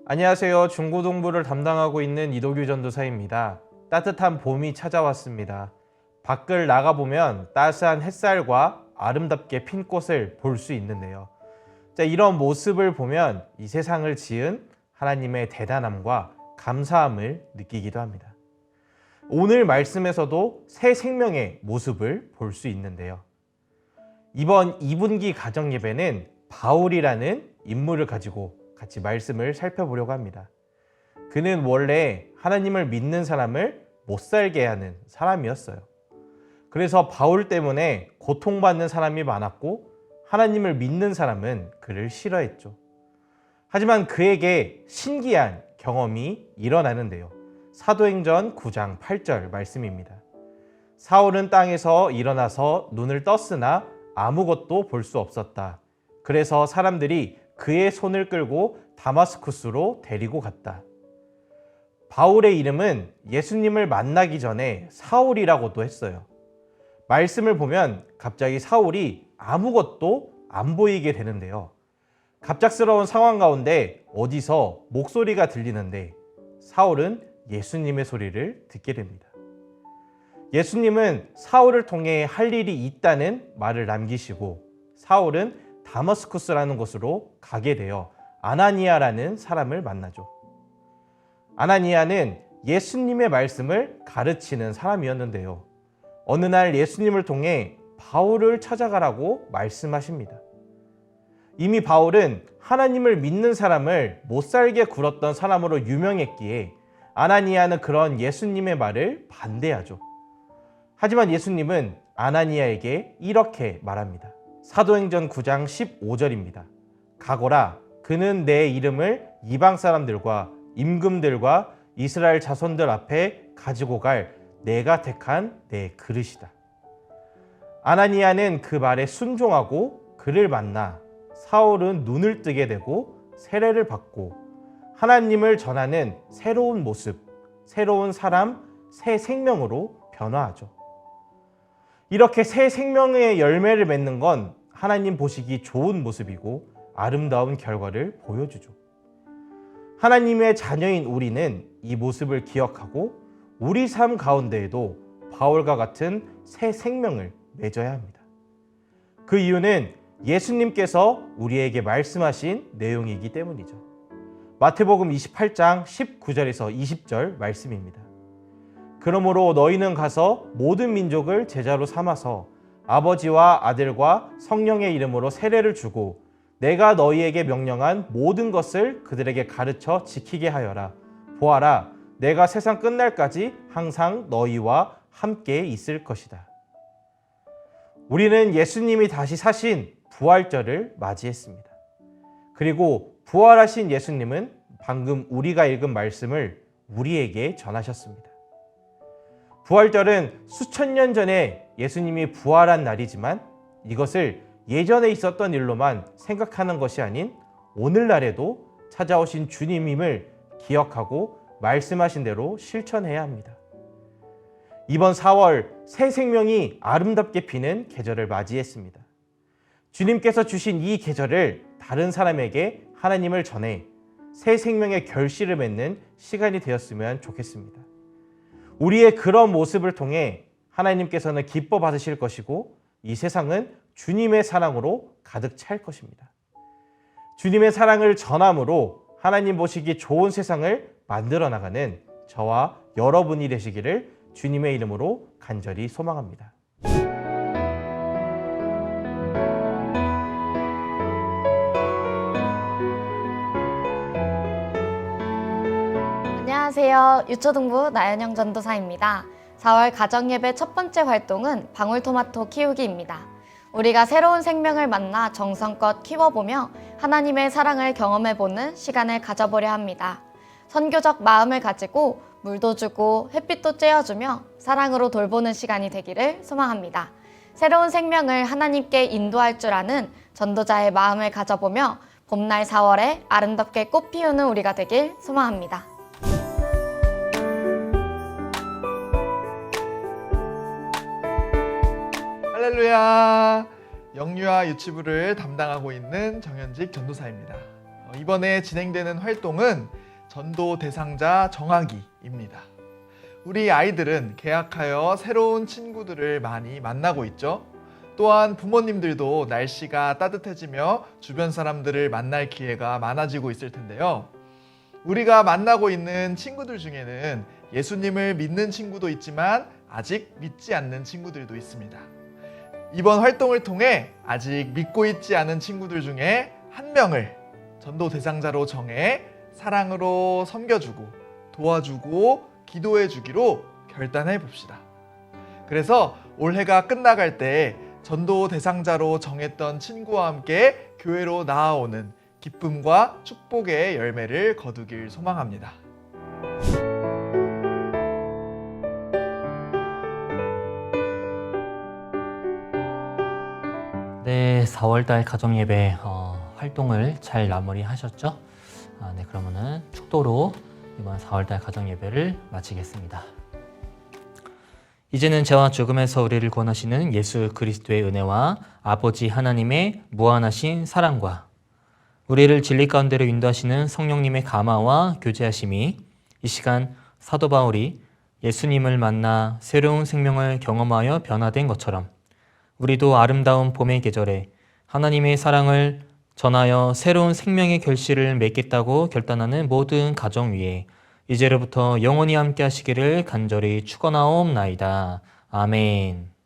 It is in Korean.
안녕하세요. 중고등부를 담당하고 있는 이도규 전도사입니다. 따뜻한 봄이 찾아왔습니다. 밖을 나가보면 따스한 햇살과 아름답게 핀 꽃을 볼 수 있는데요. 이런 모습을 보면 이 세상을 지은 하나님의 대단함과 감사함을 느끼기도 합니다. 오늘 말씀에서도 새 생명의 모습을 볼 수 있는데요. 이번 2분기 가정예배는 바울이라는 인물을 가지고 같이 말씀을 살펴보려고 합니다. 그는 원래 하나님을 믿는 사람을 못 살게 하는 사람이었어요. 그래서 바울 때문에 고통받는 사람이 많았고 하나님을 믿는 사람은 그를 싫어했죠. 하지만 그에게 신기한 경험이 일어나는데요. 사도행전 9장 8절 말씀입니다. 사울은 땅에서 일어나서 눈을 떴으나 아무것도 볼 수 없었다. 그래서 사람들이 그의 손을 끌고 다마스쿠스로 데리고 갔다. 바울의 이름은 예수님을 만나기 전에 사울이라고도 했어요. 말씀을 보면 갑자기 사울이 아무것도 안 보이게 되는데요. 갑작스러운 상황 가운데 어디서 목소리가 들리는데 사울은 예수님의 소리를 듣게 됩니다. 예수님은 사울을 통해 할 일이 있다는 말을 남기시고 사울은 다마스쿠스라는 곳으로 가게 되어 아나니아라는 사람을 만나죠. 아나니아는 예수님의 말씀을 가르치는 사람이었는데요. 어느 날 예수님을 통해 바울을 찾아가라고 말씀하십니다. 이미 바울은 하나님을 믿는 사람을 못 살게 굴었던 사람으로 유명했기에 아나니아는 그런 예수님의 말을 반대하죠. 하지만 예수님은 아나니아에게 이렇게 말합니다. 사도행전 9장 15절입니다. 가거라, 그는 내 이름을 이방 사람들과 임금들과 이스라엘 자손들 앞에 가지고 갈 내가 택한 내 그릇이다. 아나니아는 그 말에 순종하고 그를 만나 사울은 눈을 뜨게 되고 세례를 받고 하나님을 전하는 새로운 모습, 새로운 사람, 새 생명으로 변화하죠. 이렇게 새 생명의 열매를 맺는 건 하나님 보시기 좋은 모습이고 아름다운 결과를 보여주죠. 하나님의 자녀인 우리는 이 모습을 기억하고 우리 삶 가운데에도 바울과 같은 새 생명을 맺어야 합니다. 그 이유는 예수님께서 우리에게 말씀하신 내용이기 때문이죠. 마태복음 28장 19절에서 20절 말씀입니다. 그러므로 너희는 가서 모든 민족을 제자로 삼아서 아버지와 아들과 성령의 이름으로 세례를 주고 내가 너희에게 명령한 모든 것을 그들에게 가르쳐 지키게 하여라. 보아라, 내가 세상 끝날까지 항상 너희와 함께 있을 것이다. 우리는 예수님이 다시 사신 부활절을 맞이했습니다. 그리고 부활하신 예수님은 방금 우리가 읽은 말씀을 우리에게 전하셨습니다. 부활절은 수천 년 전에 예수님이 부활한 날이지만 이것을 예전에 있었던 일로만 생각하는 것이 아닌 오늘날에도 찾아오신 주님임을 기억하고 말씀하신 대로 실천해야 합니다. 이번 4월 새 생명이 아름답게 피는 계절을 맞이했습니다. 주님께서 주신 이 계절을 다른 사람에게 하나님을 전해 새 생명의 결실을 맺는 시간이 되었으면 좋겠습니다. 우리의 그런 모습을 통해 하나님께서는 기뻐 받으실 것이고 이 세상은 주님의 사랑으로 가득 찰 것입니다. 주님의 사랑을 전함으로 하나님 보시기 좋은 세상을 만들어 나가는 저와 여러분이 되시기를 주님의 이름으로 간절히 소망합니다. 안녕하세요. 유초등부 나연영 전도사입니다. 4월 가정예배 첫 번째 활동은 방울토마토 키우기입니다. 우리가 새로운 생명을 만나 정성껏 키워보며 하나님의 사랑을 경험해보는 시간을 가져보려 합니다. 선교적 마음을 가지고 물도 주고 햇빛도 쬐어주며 사랑으로 돌보는 시간이 되기를 소망합니다. 새로운 생명을 하나님께 인도할 줄 아는 전도자의 마음을 가져보며 봄날 4월에 아름답게 꽃 피우는 우리가 되길 소망합니다. 할렐루야! 영유아 유치부를 담당하고 있는 정현직 전도사입니다. 이번에 진행되는 활동은 전도 대상자 정하기입니다. 우리 아이들은 개학하여 새로운 친구들을 많이 만나고 있죠. 또한 부모님들도 날씨가 따뜻해지며 주변 사람들을 만날 기회가 많아지고 있을 텐데요. 우리가 만나고 있는 친구들 중에는 예수님을 믿는 친구도 있지만 아직 믿지 않는 친구들도 있습니다. 이번 활동을 통해 아직 믿고 있지 않은 친구들 중에 한 명을 전도 대상자로 정해 사랑으로 섬겨주고 도와주고 기도해 주기로 결단해 봅시다. 그래서 올해가 끝나갈 때 전도 대상자로 정했던 친구와 함께 교회로 나아오는 기쁨과 축복의 열매를 거두길 소망합니다. 네, 4월달 가정예배 활동을 잘 마무리하셨죠? 네, 그러면은 축도로 이번 4월달 가정예배를 마치겠습니다. 이제는 죄와 죽음에서 우리를 구원하시는 예수 그리스도의 은혜와 아버지 하나님의 무한하신 사랑과 우리를 진리 가운데로 인도하시는 성령님의 감화와 교제하심이 이 시간 사도 바울이 예수님을 만나 새로운 생명을 경험하여 변화된 것처럼 우리도 아름다운 봄의 계절에 하나님의 사랑을 전하여 새로운 생명의 결실을 맺겠다고 결단하는 모든 가정 위에 이제로부터 영원히 함께 하시기를 간절히 축원하옵나이다. 아멘.